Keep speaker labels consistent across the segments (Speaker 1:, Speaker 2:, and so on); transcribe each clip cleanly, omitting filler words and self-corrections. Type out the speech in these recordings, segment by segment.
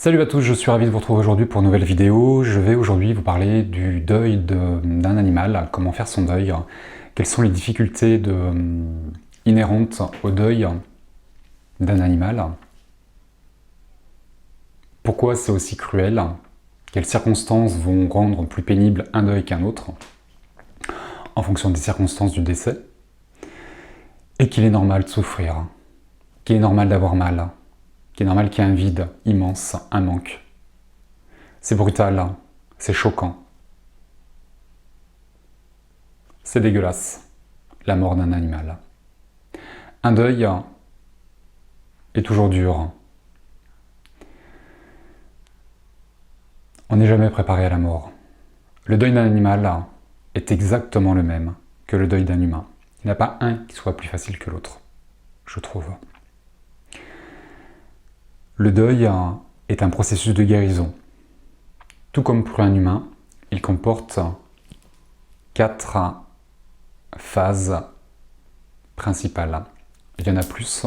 Speaker 1: Salut à tous, je suis ravi de vous retrouver aujourd'hui pour une nouvelle vidéo. Je vais aujourd'hui vous parler du deuil d'un animal, comment faire son deuil, quelles sont les difficultés inhérentes au deuil d'un animal, pourquoi c'est aussi cruel, quelles circonstances vont rendre plus pénible un deuil qu'un autre, en fonction des circonstances du décès, et qu'il est normal de souffrir, qu'il est normal d'avoir mal, qu'il est normal qu'il y ait un vide immense, un manque. C'est brutal, c'est choquant. C'est dégueulasse, la mort d'un animal. Un deuil est toujours dur. On n'est jamais préparé à la mort. Le deuil d'un animal est exactement le même que le deuil d'un humain. Il n'y en a pas un qui soit plus facile que l'autre, je trouve. Le deuil est un processus de guérison. Tout comme pour un humain, il comporte 4 phases principales. Il y en a plus,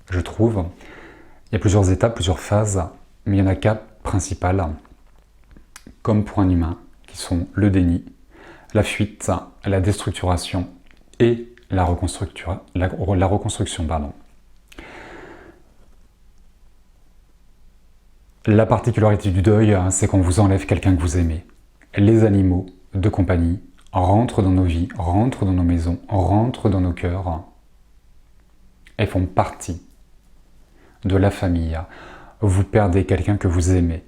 Speaker 1: je trouve. Il y a plusieurs étapes, plusieurs phases, mais il y en a 4 principales, comme pour un humain, qui sont le déni, la fuite, la déstructuration et la reconstruction. La particularité du deuil, c'est qu'on vous enlève quelqu'un que vous aimez. Les animaux de compagnie rentrent dans nos vies, rentrent dans nos maisons, rentrent dans nos cœurs et font partie de la famille. Vous perdez quelqu'un que vous aimez.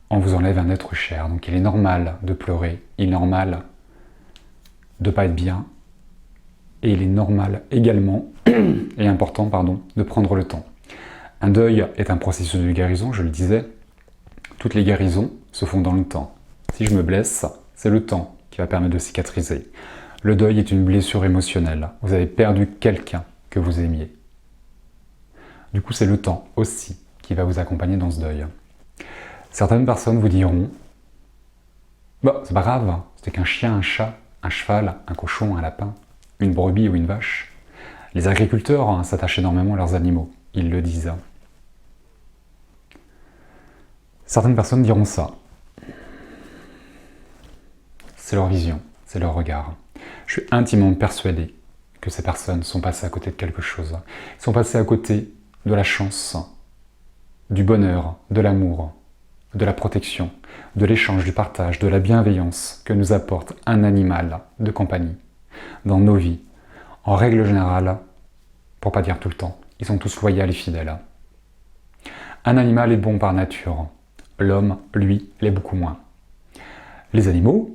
Speaker 1: On vous enlève un être cher. Donc il est normal de pleurer, il est normal de ne pas être bien et il est normal également et important de prendre le temps. Un deuil est un processus de guérison, je le disais. Toutes les guérisons se font dans le temps. Si je me blesse, c'est le temps qui va permettre de cicatriser. Le deuil est une blessure émotionnelle. Vous avez perdu quelqu'un que vous aimiez. Du coup, c'est le temps aussi qui va vous accompagner dans ce deuil. Certaines personnes vous diront « Bah, c'est pas grave, c'était qu'un chien, un chat, un cheval, un cochon, un lapin, une brebis ou une vache. » Les agriculteurs s'attachent énormément à leurs animaux, ils le disent. Certaines personnes diront ça. C'est leur vision, c'est leur regard. Je suis intimement persuadé que ces personnes sont passées à côté de quelque chose. Ils sont passées à côté de la chance, du bonheur, de l'amour, de la protection, de l'échange, du partage, de la bienveillance que nous apporte un animal de compagnie dans nos vies. En règle générale, pour pas dire tout le temps, ils sont tous loyaux et fidèles. Un animal est bon par nature. L'homme, lui, l'est beaucoup moins. Les animaux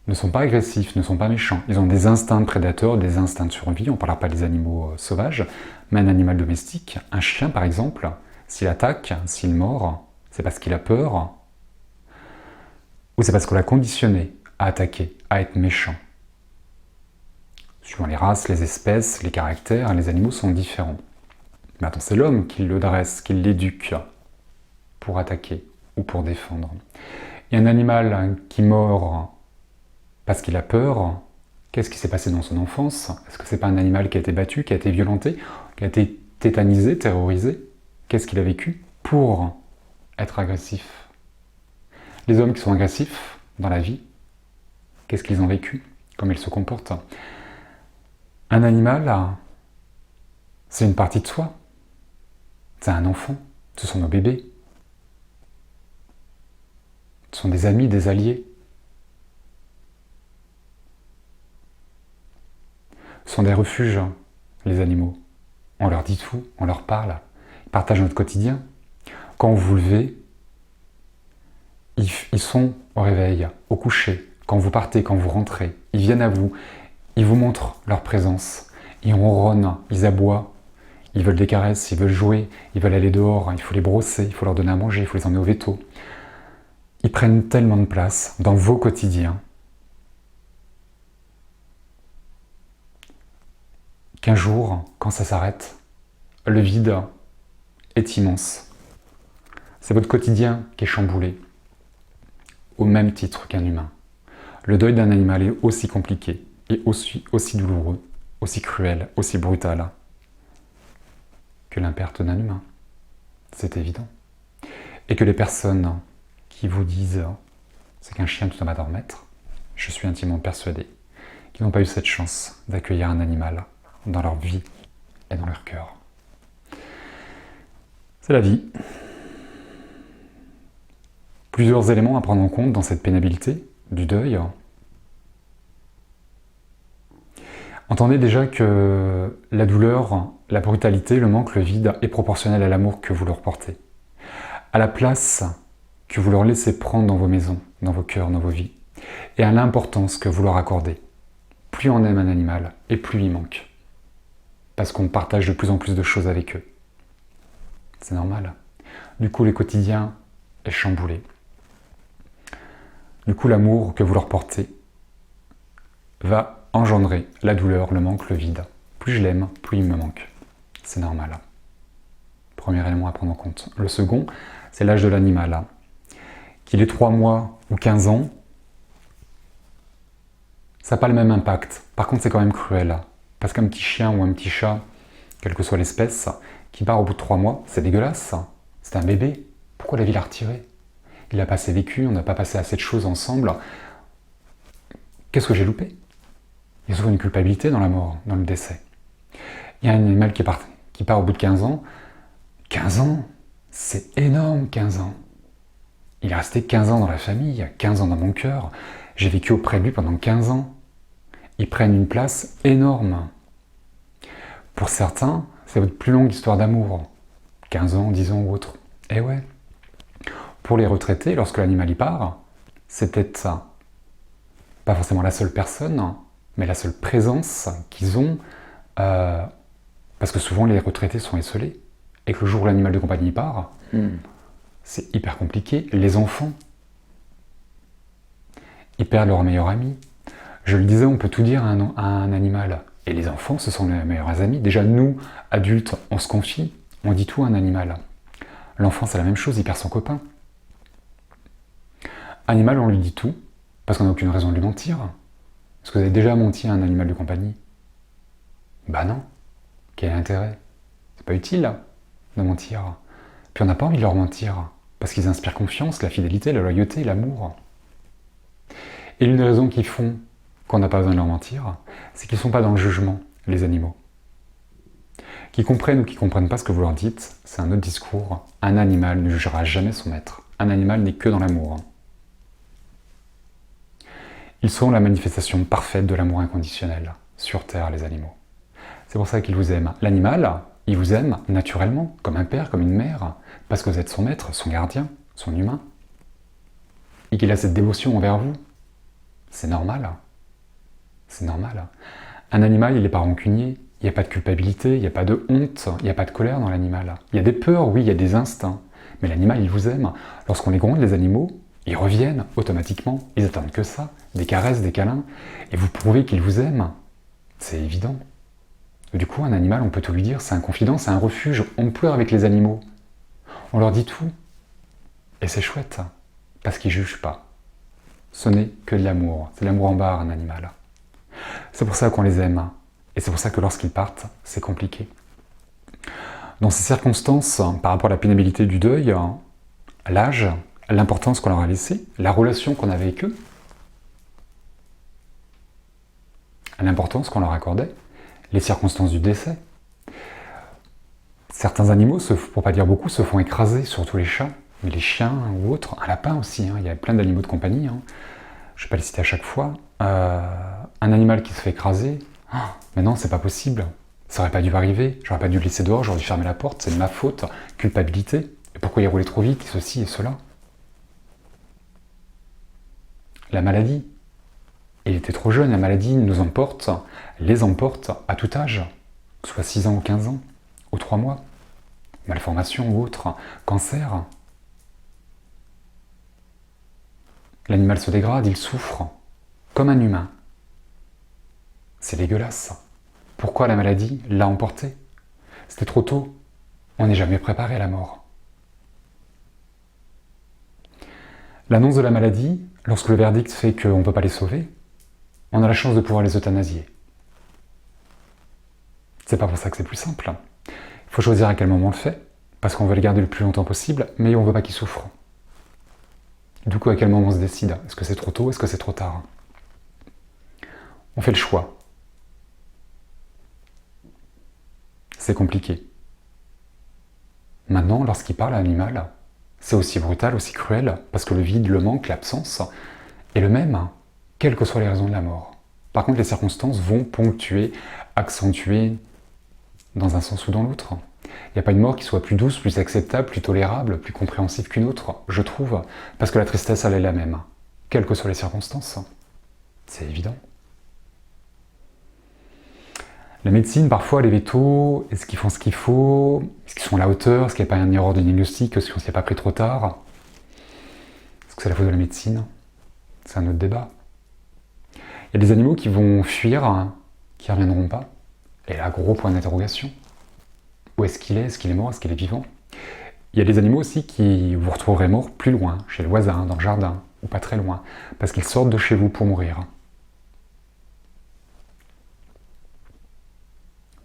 Speaker 1: ne sont pas agressifs, ne sont pas méchants. Ils ont des instincts de prédateurs, des instincts de survie. On ne parlera pas des animaux sauvages, mais un animal domestique, un chien par exemple, s'il attaque, s'il mord, c'est parce qu'il a peur, ou c'est parce qu'on l'a conditionné à attaquer, à être méchant. Suivant les races, les espèces, les caractères, les animaux sont différents. Maintenant, c'est l'homme qui le dresse, qui l'éduque pour attaquer ou pour défendre. Et un animal qui mord parce qu'il a peur, qu'est-ce qui s'est passé dans son enfance? Est-ce que c'est pas un animal qui a été battu, qui a été violenté, qui a été tétanisé, terrorisé? Qu'est-ce qu'il a vécu pour être agressif? Les hommes qui sont agressifs dans la vie, qu'est-ce qu'ils ont vécu? Comment ils se comportent? Un animal, c'est une partie de soi. C'est un enfant, ce sont nos bébés. Ce sont des amis, des alliés. Ce sont des refuges, les animaux. On leur dit tout, on leur parle. Ils partagent notre quotidien. Quand vous vous levez, ils sont au réveil, au coucher. Quand vous partez, quand vous rentrez, ils viennent à vous. Ils vous montrent leur présence. Ils ronronnent, ils aboient. Ils veulent des caresses, ils veulent jouer, ils veulent aller dehors. Il faut les brosser, il faut leur donner à manger, il faut les emmener au veto. Ils prennent tellement de place dans vos quotidiens qu'un jour, quand ça s'arrête, le vide est immense. C'est votre quotidien qui est chamboulé, au même titre qu'un humain. Le deuil d'un animal est aussi compliqué, et aussi douloureux, aussi cruel, aussi brutal que la perte d'un humain. c'est évident. Et que les personnes qui vous disent « c'est qu'un chien tout en bas d'en remettre », je suis intimement persuadé qu'ils n'ont pas eu cette chance d'accueillir un animal dans leur vie et dans leur cœur. C'est la vie. Plusieurs éléments à prendre en compte dans cette pénibilité du deuil. Entendez déjà que la douleur, la brutalité, le manque, le vide est proportionnel à l'amour que vous leur portez, à la place que vous leur laissez prendre dans vos maisons, dans vos cœurs, dans vos vies, et à l'importance que vous leur accordez. Plus on aime un animal, et plus il manque. Parce qu'on partage de plus en plus de choses avec eux. C'est normal. Du coup, le quotidien est chamboulé. Du coup, l'amour que vous leur portez va engendrer la douleur, le manque, le vide. Plus je l'aime, plus il me manque. C'est normal. Premier élément à prendre en compte. Le second, c'est l'âge de l'animal. Qu'il ait 3 mois ou 15 ans, ça n'a pas le même impact. Par contre, c'est quand même cruel. Parce qu'un petit chien ou un petit chat, quelle que soit l'espèce, qui part au bout de 3 mois, c'est dégueulasse. C'est un bébé. Pourquoi la vie l'a retiré? Il n'a pas assez vécu, on n'a pas passé assez de choses ensemble. Qu'est-ce que j'ai loupé? Il y a souvent une culpabilité dans la mort, dans le décès. Il y a un animal qui part au bout de 15 ans. 15 ans, c'est énorme, 15 ans. Il est resté 15 ans dans la famille, 15 ans dans mon cœur. J'ai vécu auprès de lui pendant 15 ans. Ils prennent une place énorme. Pour certains, c'est votre plus longue histoire d'amour. 15 ans, 10 ans ou autre. Eh ouais. Pour les retraités, lorsque l'animal y part, c'est peut-être ça. Pas forcément la seule personne, mais la seule présence qu'ils ont, parce que souvent les retraités sont esseulés, et que le jour où l'animal de compagnie part, c'est hyper compliqué. Les enfants, ils perdent leur meilleur ami. Je le disais, on peut tout dire à un animal, et les enfants, ce sont les meilleurs amis. Déjà, nous, adultes, on se confie, on dit tout à un animal. L'enfant, c'est la même chose, il perd son copain. Animal, on lui dit tout, parce qu'on n'a aucune raison de lui mentir. Est-ce que vous avez déjà menti à un animal de compagnie? Bah non. Quel intérêt? C'est pas utile de mentir. Puis on n'a pas envie de leur mentir, parce qu'ils inspirent confiance, la fidélité, la loyauté, l'amour. Et l'une des raisons qui font qu'on n'a pas besoin de leur mentir, c'est qu'ils ne sont pas dans le jugement, les animaux. Qu'ils comprennent ou qu'ils ne comprennent pas ce que vous leur dites, c'est un autre discours. Un animal ne jugera jamais son maître. Un animal n'est que dans l'amour. Ils sont la manifestation parfaite de l'amour inconditionnel, sur Terre, les animaux. C'est pour ça qu'ils vous aiment. L'animal, il vous aime naturellement, comme un père, comme une mère, parce que vous êtes son maître, son gardien, son humain. Et qu'il a cette dévotion envers vous. C'est normal. C'est normal. Un animal, il n'est pas rancunier, il n'y a pas de culpabilité, il n'y a pas de honte, il n'y a pas de colère dans l'animal. Il y a des peurs, oui, il y a des instincts. Mais l'animal, il vous aime. Lorsqu'on les gronde, les animaux, ils reviennent automatiquement. Ils attendent que ça, des caresses, des câlins. Et vous prouvez qu'ils vous aiment. C'est évident. Du coup, un animal, on peut tout lui dire, c'est un confident, c'est un refuge. On pleure avec les animaux. On leur dit tout. Et c'est chouette, parce qu'ils ne jugent pas. Ce n'est que de l'amour. C'est de l'amour en barre, un animal. C'est pour ça qu'on les aime. Et c'est pour ça que lorsqu'ils partent, c'est compliqué. Dans ces circonstances, par rapport à la pénibilité du deuil, l'âge, l'importance qu'on leur a laissée, la relation qu'on avait avec eux, l'importance qu'on leur accordait, les circonstances du décès. Certains animaux, pour pas dire beaucoup, se font écraser, surtout les chats, mais les chiens ou autres, un lapin aussi, il y a plein d'animaux de compagnie, je ne vais pas les citer à chaque fois. Un animal qui se fait écraser, mais non, c'est pas possible, ça aurait pas dû m'arriver, j'aurais pas dû le laisser dehors, j'aurais dû fermer la porte, c'est de ma faute, culpabilité, et pourquoi il roulait trop vite, et ceci et cela. La maladie, il était trop jeune, la maladie nous emporte, les emporte à tout âge, que ce soit 6 ans ou 15 ans, ou 3 mois, malformation ou autre, cancer. L'animal se dégrade, il souffre, comme un humain. C'est dégueulasse. Pourquoi la maladie l'a emporté? C'était trop tôt. On n'est jamais préparé à la mort. L'annonce de la maladie, lorsque le verdict fait qu'on ne peut pas les sauver, on a la chance de pouvoir les euthanasier. C'est pas pour ça que c'est plus simple. Il faut choisir à quel moment on le fait, parce qu'on veut le garder le plus longtemps possible, mais on ne veut pas qu'il souffre. Du coup, à quel moment on se décide? Est-ce que c'est trop tôt? Est-ce que c'est trop tard? On fait le choix. C'est compliqué. Maintenant, lorsqu'il parle à l'animal, c'est aussi brutal, aussi cruel, parce que le vide, le manque, l'absence est le même, quelles que soient les raisons de la mort. Par contre, les circonstances vont ponctuer, accentuer, dans un sens ou dans l'autre. Il n'y a pas une mort qui soit plus douce, plus acceptable, plus tolérable, plus compréhensible qu'une autre, je trouve, parce que la tristesse, elle est la même, quelles que soient les circonstances. C'est évident. La médecine, parfois, les vétos, est-ce qu'ils font ce qu'il faut? Est-ce qu'ils sont à la hauteur? Est-ce qu'il n'y a pas une erreur de diagnostic? Est-ce qu'on ne s'y est pas pris trop tard? Est-ce que c'est la faute de la médecine? C'est un autre débat. Il y a des animaux qui vont fuir, qui ne reviendront pas. Et là, gros point d'interrogation. Où est-ce qu'il est? Est-ce qu'il est mort? Est-ce qu'il est vivant? Il y a des animaux aussi qui vous retrouveraient morts plus loin, chez le voisin, dans le jardin, ou pas très loin, parce qu'ils sortent de chez vous pour mourir.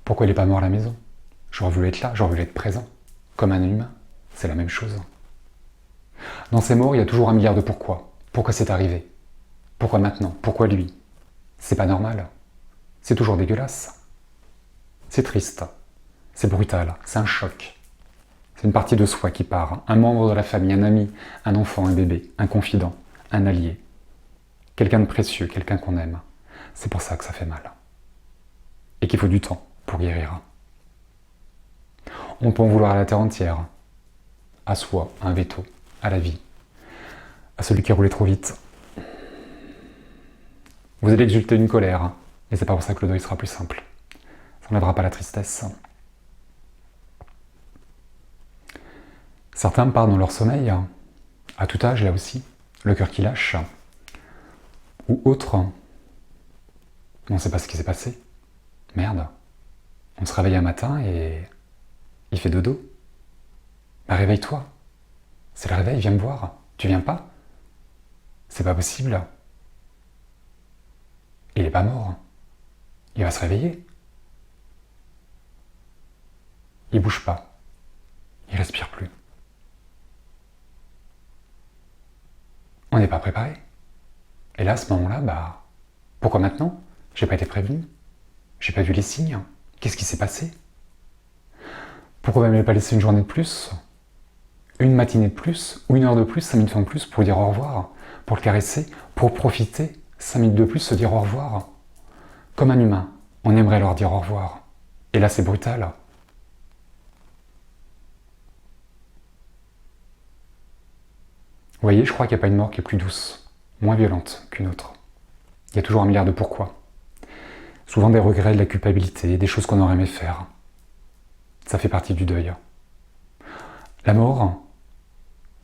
Speaker 1: Pourquoi il n'est pas mort à la maison? J'aurais voulu être là, j'aurais voulu être présent. Comme un humain, c'est la même chose. Dans ces morts, il y a toujours un milliard de pourquoi. Pourquoi c'est arrivé? Pourquoi maintenant? Pourquoi lui? C'est pas normal. C'est toujours dégueulasse. C'est triste. C'est brutal. C'est un choc. C'est une partie de soi qui part. Un membre de la famille, un ami, un enfant, un bébé, un confident, un allié. Quelqu'un de précieux, quelqu'un qu'on aime. C'est pour ça que ça fait mal. Et qu'il faut du temps pour guérir. On peut en vouloir à la terre entière, à soi, à un veto, à la vie, à celui qui a roulé trop vite. Vous allez exulter une colère, et c'est pas pour ça que le deuil sera plus simple. Ça n'enlèvera pas la tristesse. Certains partent dans leur sommeil, à tout âge là aussi, le cœur qui lâche, ou autre. On ne sait pas ce qui s'est passé. Merde. On se réveille un matin et il fait dodo. Bah réveille-toi. C'est le réveil, viens me voir. Tu viens pas? C'est pas possible. Il est pas mort. Il va se réveiller. Il bouge pas. Il respire plus. On n'est pas préparé. Et là, à ce moment-là, bah, pourquoi maintenant? J'ai pas été prévenu. J'ai pas vu les signes. Qu'est-ce qui s'est passé? Pourquoi même ne pas laisser une journée de plus? Une matinée de plus? Ou une heure de plus? 5 minutes de plus pour lui dire au revoir? Pour le caresser? Pour profiter? 5 minutes de plus, se dire au revoir? Comme un humain, on aimerait leur dire au revoir. Et là, c'est brutal. Vous voyez, je crois qu'il n'y a pas une mort qui est plus douce, moins violente qu'une autre. Il y a toujours un milliard de pourquoi. Souvent des regrets, de la culpabilité, des choses qu'on aurait aimé faire. Ça fait partie du deuil. La mort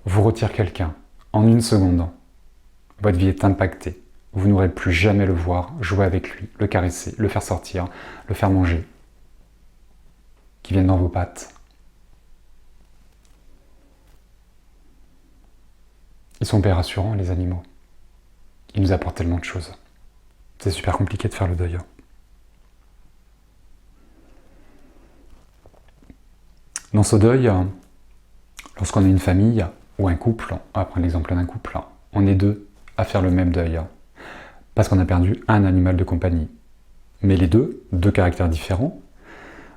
Speaker 1: vous retire quelqu'un en une seconde. Votre vie est impactée. Vous n'aurez plus jamais le voir, jouer avec lui, le caresser, le faire sortir, le faire manger. Qui viennent dans vos pattes. Ils sont hyper rassurants, les animaux. Ils nous apportent tellement de choses. C'est super compliqué de faire le deuil. Dans ce deuil, lorsqu'on a une famille ou un couple, on va prendre l'exemple d'un couple, on est deux à faire le même deuil. Parce qu'on a perdu un animal de compagnie. Mais les deux caractères différents,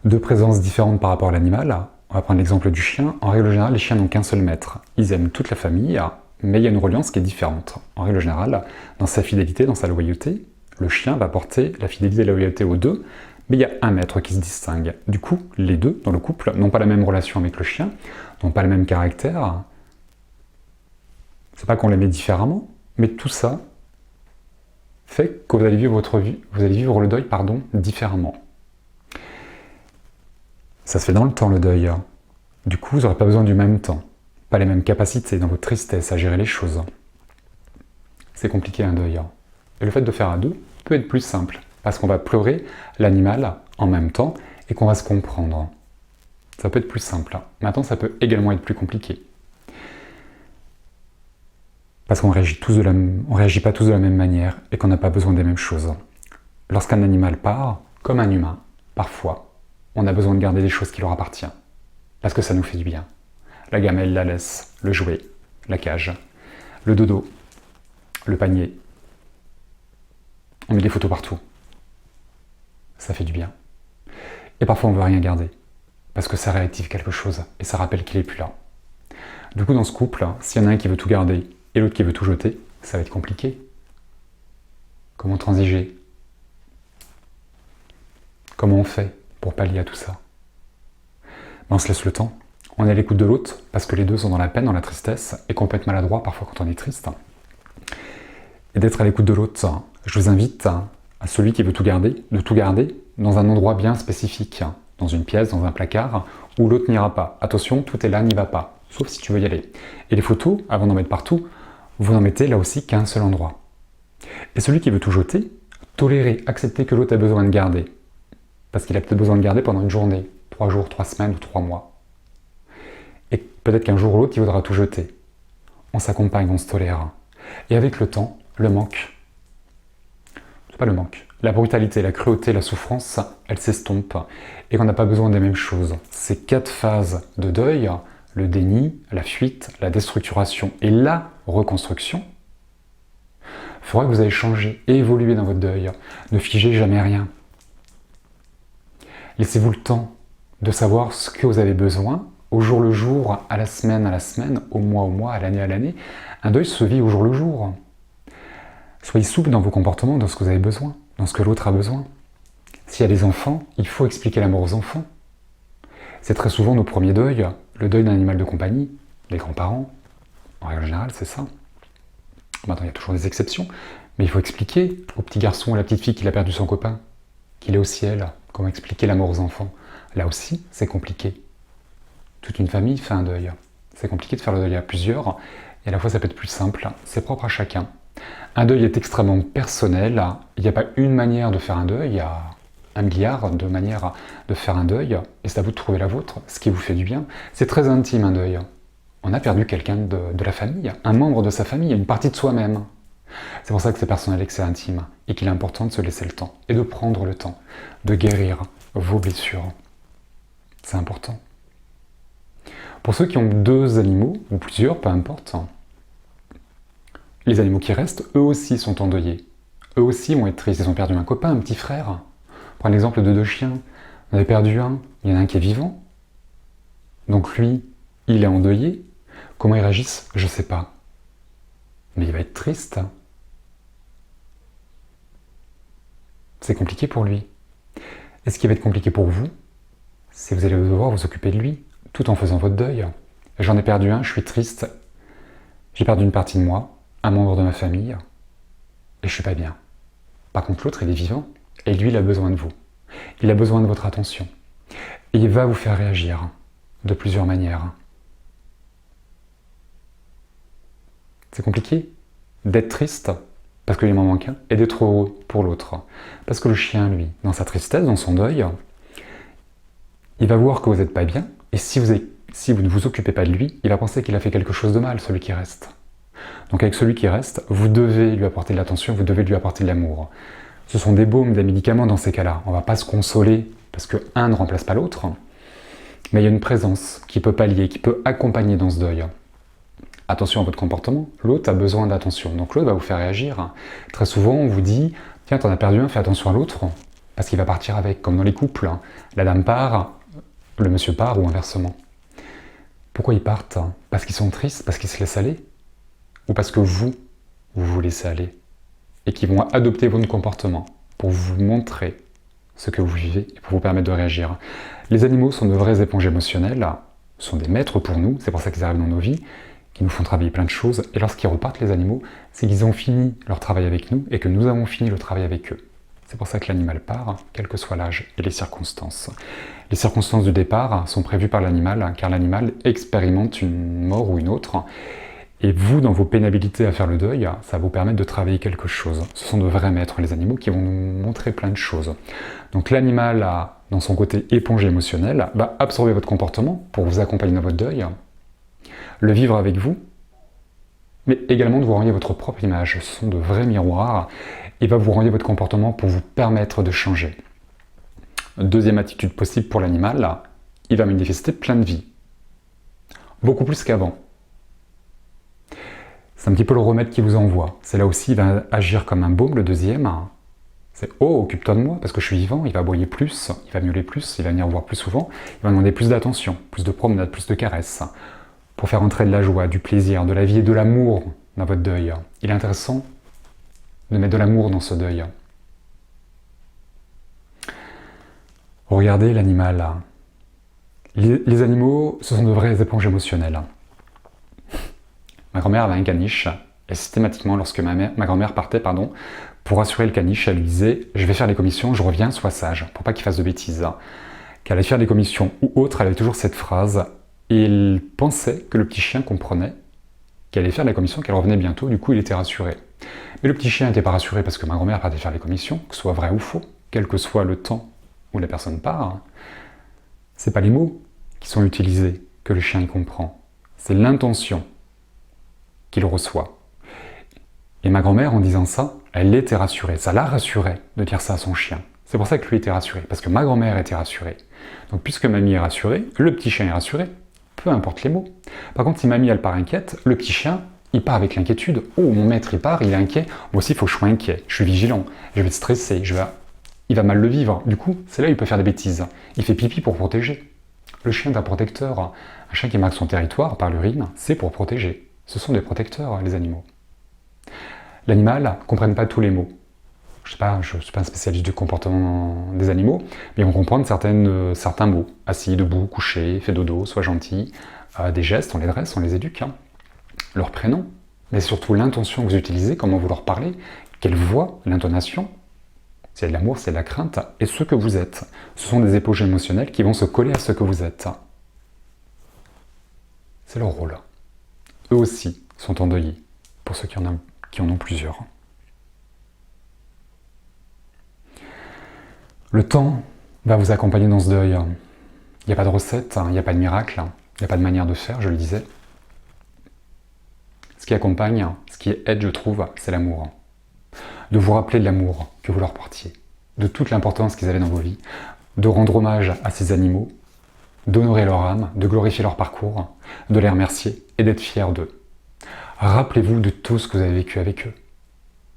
Speaker 1: deux présences différentes par rapport à l'animal. On va prendre l'exemple du chien. En règle générale, les chiens n'ont qu'un seul maître. Ils aiment toute la famille, mais il y a une reliance qui est différente. En règle générale, dans sa fidélité, dans sa loyauté, le chien va porter la fidélité et la loyauté aux deux, mais il y a un maître qui se distingue. Du coup, les deux, dans le couple, n'ont pas la même relation avec le chien, n'ont pas le même caractère. C'est pas qu'on les met différemment, mais tout ça fait que vous allez vivre votre vie, vous allez vivre le deuil, différemment. Ça se fait dans le temps, le deuil. Du coup, vous n'aurez pas besoin du même temps, pas les mêmes capacités dans votre tristesse à gérer les choses. C'est compliqué un deuil. Et le fait de faire à deux peut être plus simple, parce qu'on va pleurer l'animal en même temps et qu'on va se comprendre. Ça peut être plus simple. Maintenant, ça peut également être plus compliqué. Parce qu'on réagit pas tous de la même manière et qu'on n'a pas besoin des mêmes choses. Lorsqu'un animal part, comme un humain, parfois, on a besoin de garder des choses qui leur appartiennent. parce que ça nous fait du bien. La gamelle, la laisse, le jouet, la cage, le dodo, le panier. On met des photos partout. Ça fait du bien. Et parfois on veut rien garder, parce que ça réactive quelque chose, et ça rappelle qu'il est plus là. Du coup, dans ce couple, s'il y en a un qui veut tout garder, et l'autre qui veut tout jeter, ça va être compliqué. Comment transiger? Comment on fait pour pallier à tout ça? On se laisse le temps. On est à l'écoute de l'autre, parce que les deux sont dans la peine, dans la tristesse, et qu'on peut être maladroit parfois quand on est triste. Et d'être à l'écoute de l'autre, je vous invite à celui qui veut tout garder, de tout garder dans un endroit bien spécifique, dans une pièce, dans un placard, où l'autre n'ira pas. Attention, tout est là, n'y va pas, sauf si tu veux y aller. Et les photos, avant d'en mettre partout, vous n'en mettez là aussi qu'à un seul endroit. Et celui qui veut tout jeter, tolérer, accepter que l'autre a besoin de garder. Parce qu'il a peut-être besoin de garder pendant une journée, 3 jours, 3 semaines ou 3 mois. Et peut-être qu'un jour ou l'autre, il voudra tout jeter. On s'accompagne, on se tolère. Et avec le temps, le manque, c'est pas le manque, la brutalité, la cruauté, la souffrance, elle s'estompe. Et qu'on n'a pas besoin des mêmes choses. Ces 4 phases de deuil, le déni, la fuite, la déstructuration et la reconstruction, il faudra que vous ayez changé et évolué dans votre deuil. Ne figez jamais rien. Laissez-vous le temps de savoir ce que vous avez besoin, au jour le jour, à la semaine, au mois, à l'année. Un deuil se vit au jour le jour. Soyez souple dans vos comportements, dans ce que vous avez besoin, dans ce que l'autre a besoin. S'il y a des enfants, il faut expliquer l'amour aux enfants. C'est très souvent nos premiers deuils, le deuil d'un animal de compagnie, les grands-parents. En règle générale, c'est ça. Maintenant, il y a toujours des exceptions, mais il faut expliquer au petit garçon ou à la petite fille qu'il a perdu son copain, qu'il est au ciel. Comment expliquer l'amour aux enfants? Là aussi, c'est compliqué. Toute une famille fait un deuil. C'est compliqué de faire le deuil à plusieurs, et à la fois ça peut être plus simple. C'est propre à chacun. Un deuil est extrêmement personnel. Il n'y a pas une manière de faire un deuil, il y a 1 milliard de manières de faire un deuil, et c'est à vous de trouver la vôtre, ce qui vous fait du bien. C'est très intime un deuil. On a perdu quelqu'un de la famille, un membre de sa famille, une partie de soi-même. C'est pour ça que c'est personnel et que c'est intime, et qu'il est important de se laisser le temps, et de prendre le temps, de guérir vos blessures. C'est important. Pour ceux qui ont 2 animaux, ou plusieurs, peu importe, les animaux qui restent, eux aussi sont endeuillés. Eux aussi vont être tristes, ils ont perdu un copain, un petit frère. Prends l'exemple de 2 chiens. On avait perdu un, il y en a un qui est vivant. Donc lui, il est endeuillé. Comment ils réagissent? Je ne sais pas. Mais il va être triste. C'est compliqué pour lui. Et ce qui va être compliqué pour vous, c'est que vous allez devoir vous occuper de lui, tout en faisant votre deuil. J'en ai perdu un, je suis triste. J'ai perdu une partie de moi, un membre de ma famille, et je suis pas bien. Par contre, l'autre, il est vivant, et lui, il a besoin de vous. Il a besoin de votre attention. Et il va vous faire réagir de plusieurs manières. C'est compliqué d'être triste parce qu'il m'en manque un, et d'être heureux pour l'autre. Parce que le chien, lui, dans sa tristesse, dans son deuil, il va voir que vous n'êtes pas bien, et si vous ne vous occupez pas de lui, il va penser qu'il a fait quelque chose de mal, celui qui reste. Donc avec celui qui reste, vous devez lui apporter de l'attention, vous devez lui apporter de l'amour. Ce sont des baumes, des médicaments dans ces cas-là. On ne va pas se consoler parce que un ne remplace pas l'autre, mais il y a une présence qui peut pallier, qui peut accompagner dans ce deuil. Attention à votre comportement, l'autre a besoin d'attention, donc l'autre va vous faire réagir. Très souvent, on vous dit « Tiens, t'en as perdu un, fais attention à l'autre », parce qu'il va partir avec, comme dans les couples. La dame part, le monsieur part, ou inversement. Pourquoi ils partent? Parce qu'ils sont tristes, parce qu'ils se laissent aller? Ou parce que vous vous laissez aller? Et qu'ils vont adopter votre comportement pour vous montrer ce que vous vivez et pour vous permettre de réagir. Les animaux sont de vraies éponges émotionnelles, sont des maîtres pour nous, c'est pour ça qu'ils arrivent dans nos vies, qui nous font travailler plein de choses, et lorsqu'ils repartent, les animaux, c'est qu'ils ont fini leur travail avec nous et que nous avons fini le travail avec eux. C'est pour ça que l'animal part, quel que soit l'âge et les circonstances. Les circonstances du départ sont prévues par l'animal, car l'animal expérimente une mort ou une autre, et vous, dans vos pénibilités à faire le deuil, ça va vous permettre de travailler quelque chose. Ce sont de vrais maîtres, les animaux, qui vont nous montrer plein de choses. Donc l'animal, dans son côté éponge émotionnelle, va absorber votre comportement pour vous accompagner dans votre deuil, le vivre avec vous, mais également de vous renvoyer votre propre image. Ce sont de vrais miroirs, et va vous renvoyer votre comportement pour vous permettre de changer. Deuxième attitude possible pour l'animal, il va manifester plein de vie. beaucoup plus qu'avant. C'est un petit peu le remède qu'il vous envoie. C'est là aussi, il va agir comme un baume, le deuxième. C'est « Oh, occupe-toi de moi, parce que je suis vivant », il va aboyer plus, il va miauler plus, il va venir voir plus souvent, il va demander plus d'attention, plus de promenades, plus de caresses, pour faire entrer de la joie, du plaisir, de la vie et de l'amour dans votre deuil. Il est intéressant de mettre de l'amour dans ce deuil. Regardez l'animal. Les animaux, ce sont de vraies éponges émotionnelles. Ma grand-mère avait un caniche, et systématiquement, lorsque ma grand-mère partait, pour rassurer le caniche, elle lui disait « Je vais faire les commissions, je reviens, sois sage, pour pas qu'il fasse de bêtises. » Qu'elle allait faire des commissions ou autre, elle avait toujours cette phrase, et il pensait que le petit chien comprenait qu'elle allait faire les commissions, qu'elle revenait bientôt, du coup il était rassuré. Mais le petit chien n'était pas rassuré parce que ma grand-mère partait faire les commissions, que ce soit vrai ou faux, quel que soit le temps où la personne part. C'est pas les mots qui sont utilisés que le chien y comprend, c'est l'intention qu'il reçoit. Et ma grand-mère, en disant ça, elle était rassurée. Ça la rassurait de dire ça à son chien. C'est pour ça que lui était rassuré, parce que ma grand-mère était rassurée. Donc puisque mamie est rassurée, le petit chien est rassuré, peu importe les mots. Par contre, si mamie, elle part inquiète, le petit chien, il part avec l'inquiétude. Oh, mon maître, il part, il est inquiet. Moi aussi, il faut que je sois inquiet. Je suis vigilant, je vais être stressé, il va mal le vivre. Du coup, c'est là où il peut faire des bêtises. Il fait pipi pour protéger. Le chien est un protecteur. Un chien qui marque son territoire par l'urine, c'est pour protéger. Ce sont des protecteurs, les animaux. L'animal ne comprenne pas tous les mots. Je ne suis pas un spécialiste du comportement des animaux, mais ils vont comprendre certains mots. Assis, debout, couché, fait dodo, sois gentil. Des gestes, on les dresse, on les éduque. Leur prénom, mais surtout l'intention que vous utilisez, comment vous leur parlez, quelle voix, l'intonation. C'est de l'amour, c'est de la crainte, et ce que vous êtes. Ce sont des éponges émotionnelles qui vont se coller à ce que vous êtes. C'est leur rôle. Eux aussi sont endeuillés, pour ceux qui en ont plusieurs. Le temps va vous accompagner dans ce deuil. Il n'y a pas de recette, il n'y a pas de miracle, il n'y a pas de manière de faire, je le disais. Ce qui accompagne, ce qui aide, je trouve, c'est l'amour. De vous rappeler de l'amour que vous leur portiez, de toute l'importance qu'ils avaient dans vos vies, de rendre hommage à ces animaux, d'honorer leur âme, de glorifier leur parcours, de les remercier et d'être fiers d'eux. Rappelez-vous de tout ce que vous avez vécu avec eux.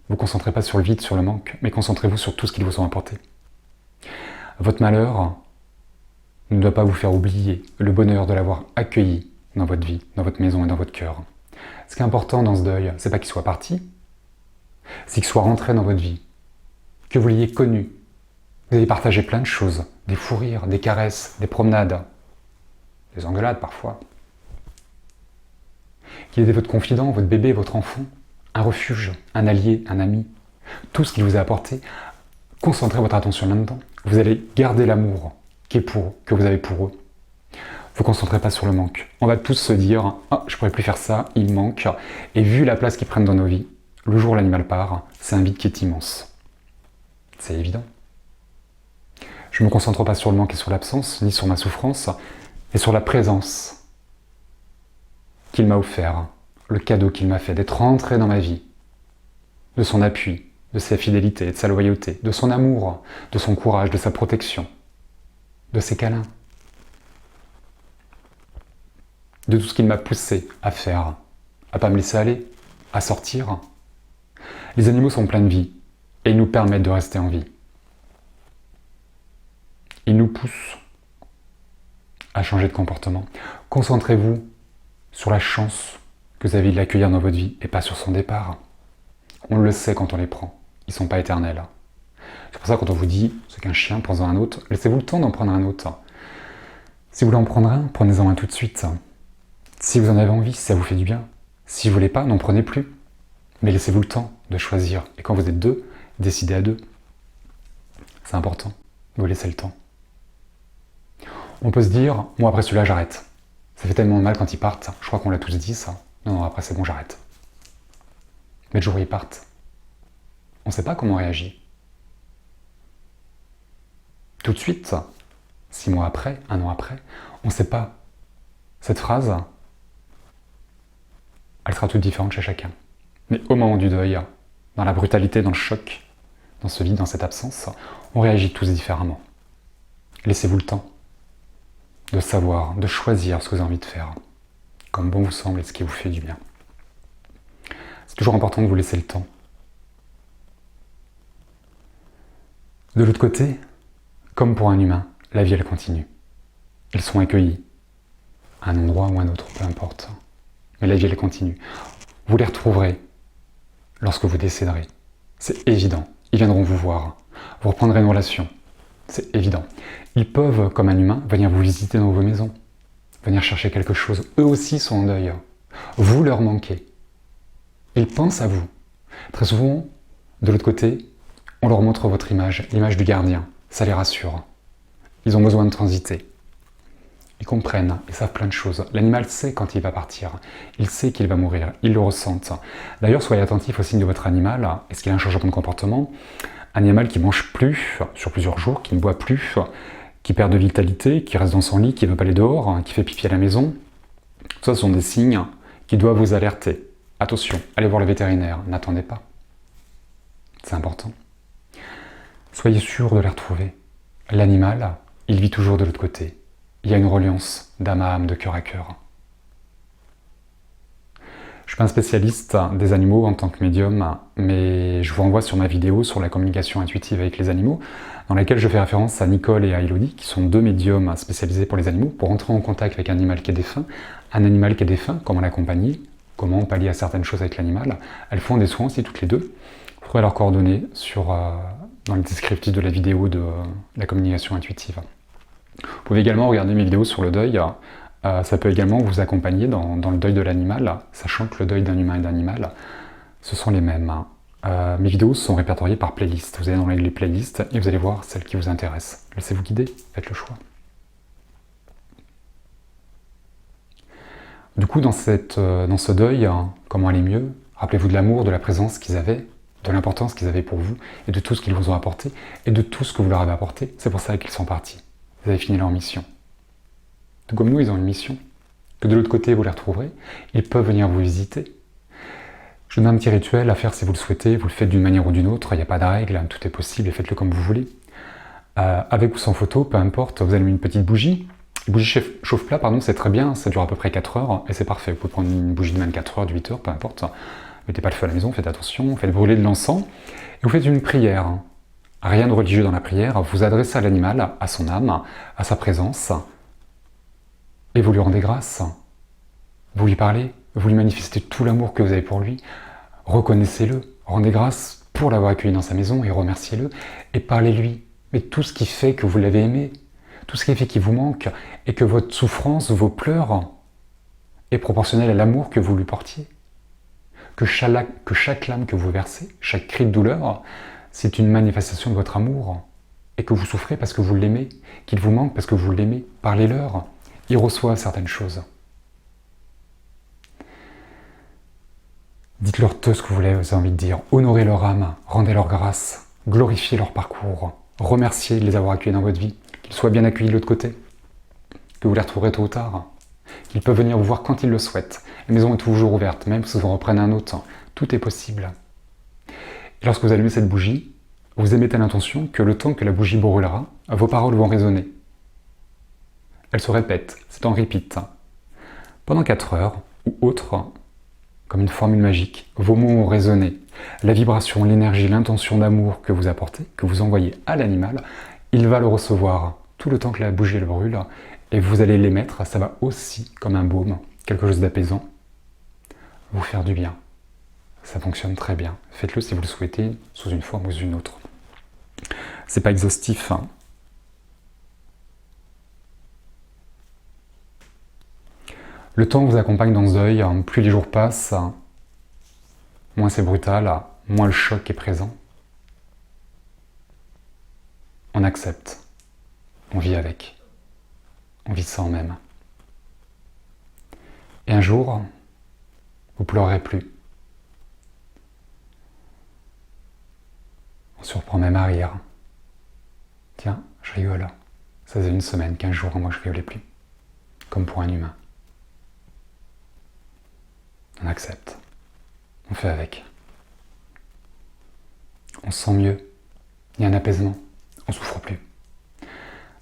Speaker 1: Ne vous concentrez pas sur le vide, sur le manque, mais concentrez-vous sur tout ce qu'ils vous ont apporté. Votre malheur ne doit pas vous faire oublier le bonheur de l'avoir accueilli dans votre vie, dans votre maison et dans votre cœur. Ce qui est important dans ce deuil, c'est pas qu'il soit parti, c'est qu'il soit rentré dans votre vie, que vous l'ayez connu. Vous avez partagé plein de choses, des fous rires, des caresses, des promenades, des engueulades parfois. Qu'il était votre confident, votre bébé, votre enfant, un refuge, un allié, un ami. Tout ce qu'il vous a apporté, concentrez votre attention là-dedans. Vous allez garder l'amour que vous avez pour eux. Ne vous concentrez pas sur le manque. On va tous se dire « Ah, je pourrais plus faire ça, il me manque ». Et vu la place qu'ils prennent dans nos vies, le jour où l'animal part, c'est un vide qui est immense. C'est évident. Je ne me concentre pas sur le manque et sur l'absence, ni sur ma souffrance, mais sur la présence qu'il m'a offert, le cadeau qu'il m'a fait d'être rentré dans ma vie, de son appui, de sa fidélité, de sa loyauté, de son amour, de son courage, de sa protection, de ses câlins, de tout ce qu'il m'a poussé à faire, à pas me laisser aller, à sortir. Les animaux sont pleins de vie et ils nous permettent de rester en vie. Ils nous poussent à changer de comportement. Concentrez-vous sur la chance que vous avez de l'accueillir dans votre vie et pas sur son départ. On le sait quand on les prend. Ils ne sont pas éternels. C'est pour ça quand on vous dit c'est qu'un chien, prenez-en un autre, laissez-vous le temps d'en prendre un autre. Si vous voulez en prendre un, prenez-en un tout de suite. Si vous en avez envie, si ça vous fait du bien. Si vous ne voulez pas, n'en prenez plus. Mais laissez-vous le temps de choisir. Et quand vous êtes deux, décidez à deux. C'est important de vous laisser le temps. On peut se dire, moi après celui-là j'arrête. Ça fait tellement de mal quand ils partent. Je crois qu'on l'a tous dit ça. Non, après c'est bon, j'arrête. Mais le jour où ils partent, on ne sait pas comment on réagit. Tout de suite, 6 mois après, 1 an après, on ne sait pas. Cette phrase, elle sera toute différente chez chacun. Mais au moment du deuil, dans la brutalité, dans le choc, dans ce vide, dans cette absence, on réagit tous différemment. Laissez-vous le temps de savoir, de choisir ce que vous avez envie de faire. comme bon vous semble et ce qui vous fait du bien. C'est toujours important de vous laisser le temps. De l'autre côté, comme pour un humain, la vie elle continue. Ils sont accueillis, à un endroit ou à un autre, peu importe. Mais la vie elle continue. Vous les retrouverez lorsque vous décéderez. C'est évident. Ils viendront vous voir. Vous reprendrez une relation. C'est évident. Ils peuvent, comme un humain, venir vous visiter dans vos maisons. Venir chercher quelque chose. Eux aussi sont en deuil. Vous leur manquez. Ils pensent à vous. Très souvent, de l'autre côté, on leur montre votre image, l'image du gardien. Ça les rassure. Ils ont besoin de transiter. Ils comprennent, ils savent plein de choses. L'animal sait quand il va partir. Il sait qu'il va mourir. Ils le ressentent. D'ailleurs, soyez attentifs aux signes de votre animal. Est-ce qu'il a un changement de comportement? Un animal qui mange plus sur plusieurs jours, qui ne boit plus, qui perd de vitalité, qui reste dans son lit, qui ne veut pas aller dehors, qui fait pipi à la maison. Tout ça, ce sont des signes qui doivent vous alerter. Attention, allez voir le vétérinaire. N'attendez pas. C'est important. Soyez sûr de les retrouver. L'animal, il vit toujours de l'autre côté. Il y a une reliance d'âme à âme, de cœur à cœur. Je ne suis pas un spécialiste des animaux en tant que médium, mais je vous renvoie sur ma vidéo sur la communication intuitive avec les animaux, dans laquelle je fais référence à Nicole et à Elodie, qui sont deux médiums spécialisés pour les animaux, pour entrer en contact avec un animal qui est défunt. Un animal qui est défunt, comment l'accompagner, comment pallier à certaines choses avec l'animal. Elles font des soins aussi toutes les deux. Vous trouverez leurs coordonnées dans le descriptif de la vidéo de la communication intuitive. Vous pouvez également regarder mes vidéos sur le deuil. Ça peut également vous accompagner dans le deuil de l'animal, sachant que le deuil d'un humain et d'un animal, ce sont les mêmes. Mes vidéos sont répertoriées par playlist. Vous allez dans les playlists et vous allez voir celles qui vous intéressent. Laissez-vous guider, faites le choix. Du coup, dans ce deuil, comment aller mieux? Rappelez-vous de l'amour, de la présence qu'ils avaient, de l'importance qu'ils avaient pour vous, et de tout ce qu'ils vous ont apporté, et de tout ce que vous leur avez apporté. C'est pour ça qu'ils sont partis. Vous avez fini leur mission. Tout comme nous, ils ont une mission. Que de l'autre côté, vous les retrouverez. Ils peuvent venir vous visiter. Je donne un petit rituel à faire si vous le souhaitez. Vous le faites d'une manière ou d'une autre. Il n'y a pas de règle. Tout est possible et faites-le comme vous voulez. Avec ou sans photo, peu importe. Vous allumez une petite bougie. Une bougie chauffe-plat, pardon, c'est très bien. Ça dure à peu près 4 heures et c'est parfait. Vous pouvez prendre une bougie de 24 heures, de 8 heures, peu importe. Mettez pas le feu à la maison, faites attention. Faites brûler de l'encens. Et vous faites une prière. Rien de religieux dans la prière. Vous vous adressez à l'animal, à son âme, à sa présence. Et vous lui rendez grâce. Vous lui parlez, vous lui manifestez tout l'amour que vous avez pour lui. Reconnaissez-le, rendez grâce pour l'avoir accueilli dans sa maison et remerciez-le. Et parlez-lui. Mais tout ce qui fait que vous l'avez aimé, tout ce qui fait qu'il vous manque, et que votre souffrance, vos pleurs, est proportionnelle à l'amour que vous lui portiez. Que chaque larme que vous versez, chaque cri de douleur, c'est une manifestation de votre amour. Et que vous souffrez parce que vous l'aimez, qu'il vous manque parce que vous l'aimez. Parlez-leur. Ils reçoivent certaines choses. Dites-leur tout ce que vous avez envie de dire. Honorez leur âme, rendez leur grâce, glorifiez leur parcours, remerciez de les avoir accueillis dans votre vie, qu'ils soient bien accueillis de l'autre côté, que vous les retrouverez tôt ou tard, qu'ils peuvent venir vous voir quand ils le souhaitent. La maison est toujours ouverte, même si vous en reprenez un autre. Tout est possible. Et lorsque vous allumez cette bougie, vous émettez l'intention que le temps que la bougie brûlera, vos paroles vont résonner. Elle se répète, c'est en repeat. Pendant 4 heures, ou autre, comme une formule magique, vos mots ont résonné. La vibration, l'énergie, l'intention d'amour que vous apportez, que vous envoyez à l'animal, il va le recevoir tout le temps que la bougie elle brûle, et vous allez l'émettre, ça va aussi, comme un baume, quelque chose d'apaisant, vous faire du bien. Ça fonctionne très bien. Faites-le si vous le souhaitez, sous une forme ou sous une autre. C'est pas exhaustif, hein. Le temps vous accompagne dans ce deuil, plus les jours passent, moins c'est brutal, moins le choc est présent. On accepte, on vit avec, on vit sans même. Et un jour, vous pleurerez plus. On surprend même à rire. Tiens, je rigole. Ça faisait 1 semaine, 15 jours, moi je rigolais plus. Comme pour un humain. On accepte. On fait avec. On se sent mieux. Il y a un apaisement. On ne souffre plus.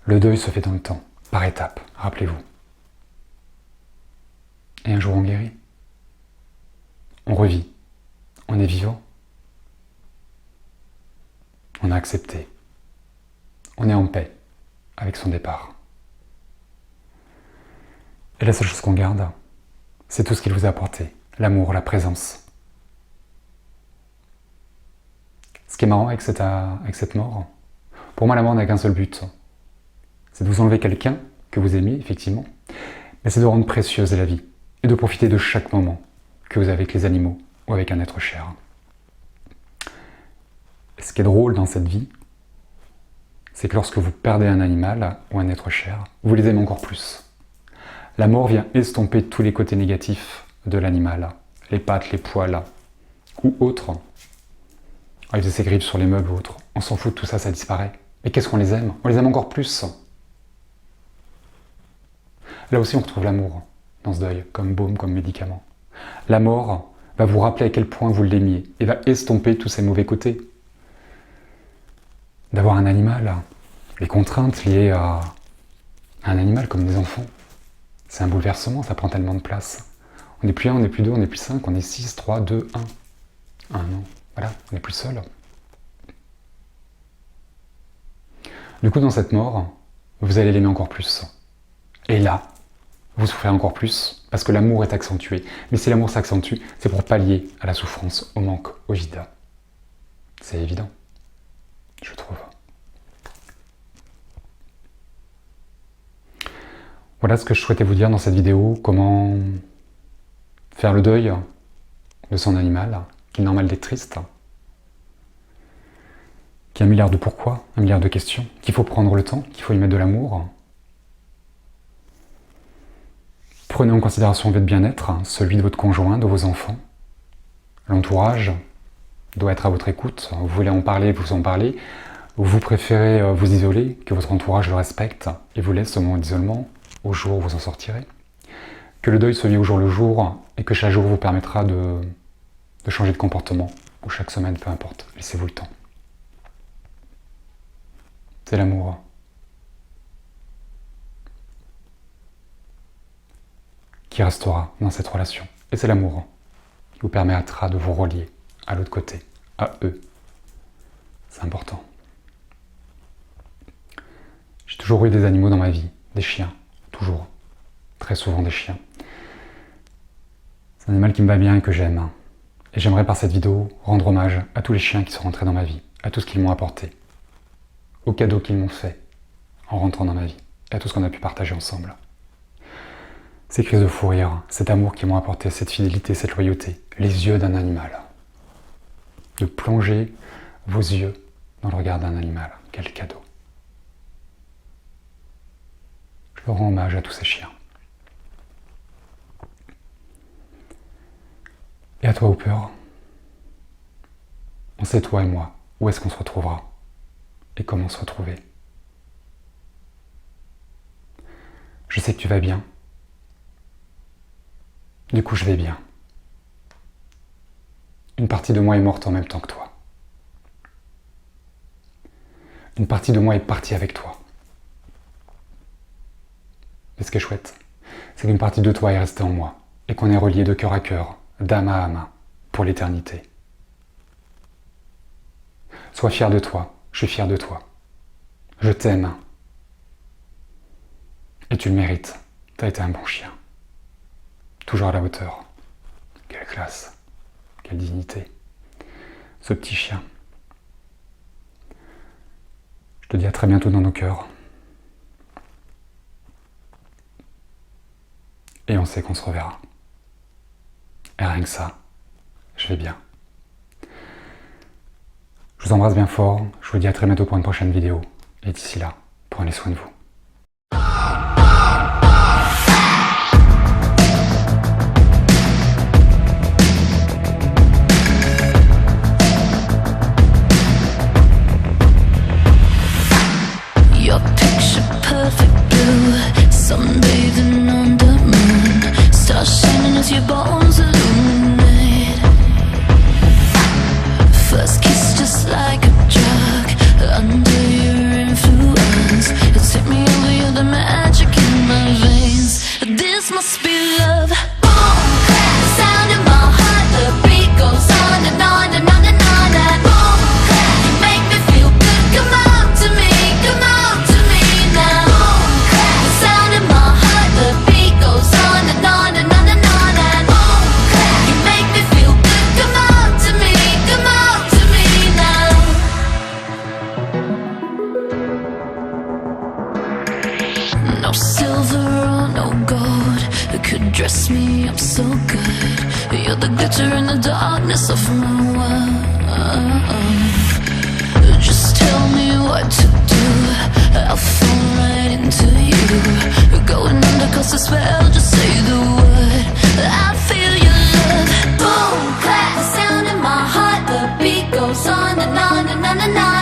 Speaker 1: Le deuil se fait dans le temps, par étapes, rappelez-vous. Et un jour on guérit. On revit. On est vivant. On a accepté. On est en paix avec son départ. Et la seule chose qu'on garde, c'est tout ce qu'il vous a apporté. L'amour, la présence. Ce qui est marrant avec cette mort, pour moi la mort n'a qu'un seul but. C'est de vous enlever quelqu'un que vous aimez, effectivement, mais c'est de rendre précieuse la vie et de profiter de chaque moment que vous avez avec les animaux ou avec un être cher. Et ce qui est drôle dans cette vie, c'est que lorsque vous perdez un animal ou un être cher, vous les aimez encore plus. La mort vient estomper tous les côtés négatifs de l'animal, les pattes, les poils ou autres. Il faisait ses griffes sur les meubles ou autres. On s'en fout de tout ça, ça disparaît. Mais qu'est-ce qu'on les aime? On les aime encore plus. Là aussi, on retrouve l'amour dans ce deuil, comme baume, comme médicament. La mort va vous rappeler à quel point vous l'aimiez et va estomper tous ces mauvais côtés. D'avoir un animal, les contraintes liées à un animal comme des enfants, c'est un bouleversement, ça prend tellement de place. On n'est plus 1, on n'est plus 2, on n'est plus 5, on est 6, 3, 2, 1. Non, voilà, on n'est plus seul. Du coup, dans cette mort, vous allez l'aimer encore plus. Et là, vous souffrez encore plus, parce que l'amour est accentué. Mais si l'amour s'accentue, c'est pour pallier à la souffrance, au manque, au vide. C'est évident, je trouve. Voilà ce que je souhaitais vous dire dans cette vidéo, comment faire le deuil de son animal, qui est normal d'être triste, qui a un milliard de pourquoi, un milliard de questions, qu'il faut prendre le temps, qu'il faut y mettre de l'amour. Prenez en considération votre bien-être, celui de votre conjoint, de vos enfants. L'entourage doit être à votre écoute. Vous voulez en parler, vous en parlez. Vous préférez vous isoler, que votre entourage le respecte et vous laisse ce moment d'isolement au jour où vous en sortirez. Que le deuil se vit au jour le jour et que chaque jour vous permettra de changer de comportement, ou chaque semaine, peu importe. Laissez-vous le temps. C'est l'amour. Qui restera dans cette relation. Et c'est l'amour qui vous permettra de vous relier à l'autre côté, à eux. C'est important. J'ai toujours eu des animaux dans ma vie, des chiens, toujours. Très souvent des chiens. C'est un animal qui me va bien et que j'aime. Et j'aimerais par cette vidéo rendre hommage à tous les chiens qui sont rentrés dans ma vie, à tout ce qu'ils m'ont apporté, aux cadeaux qu'ils m'ont fait en rentrant dans ma vie, et à tout ce qu'on a pu partager ensemble. Ces crises de fou rire, cet amour qu'ils m'ont apporté, cette fidélité, cette loyauté, les yeux d'un animal. De plonger vos yeux dans le regard d'un animal, quel cadeau. Je leur rends hommage à tous ces chiens. Et à toi, Hooper, on sait, toi et moi, où est-ce qu'on se retrouvera et comment se retrouver. Je sais que tu vas bien. Du coup, je vais bien. Une partie de moi est morte en même temps que toi. Une partie de moi est partie avec toi. Mais ce qui est chouette, c'est qu'une partie de toi est restée en moi et qu'on est reliés de cœur à cœur, d'âme à âme, pour l'éternité. Sois fier de toi, je suis fier de toi. Je t'aime. Et tu le mérites, t'as été un bon chien. Toujours à la hauteur. Quelle classe, quelle dignité. Ce petit chien. Je te dis à très bientôt dans nos cœurs. Et on sait qu'on se reverra. Et rien que ça, je vais bien. Je vous embrasse bien fort, je vous dis à très bientôt pour une prochaine vidéo. Et d'ici là, prenez soin de vous.
Speaker 2: Your picture perfect blue, sunbathing on the moon, stars shining as your bones illuminate. First kiss just like a drug, under your influence, it's so good. You're the glitter in the darkness of my world. Just tell me what to do, I'll fall right into you. Going under cause the spell, just say the word, I feel your love. Boom, clap, the sound in my heart, the beat goes on and on and on and on.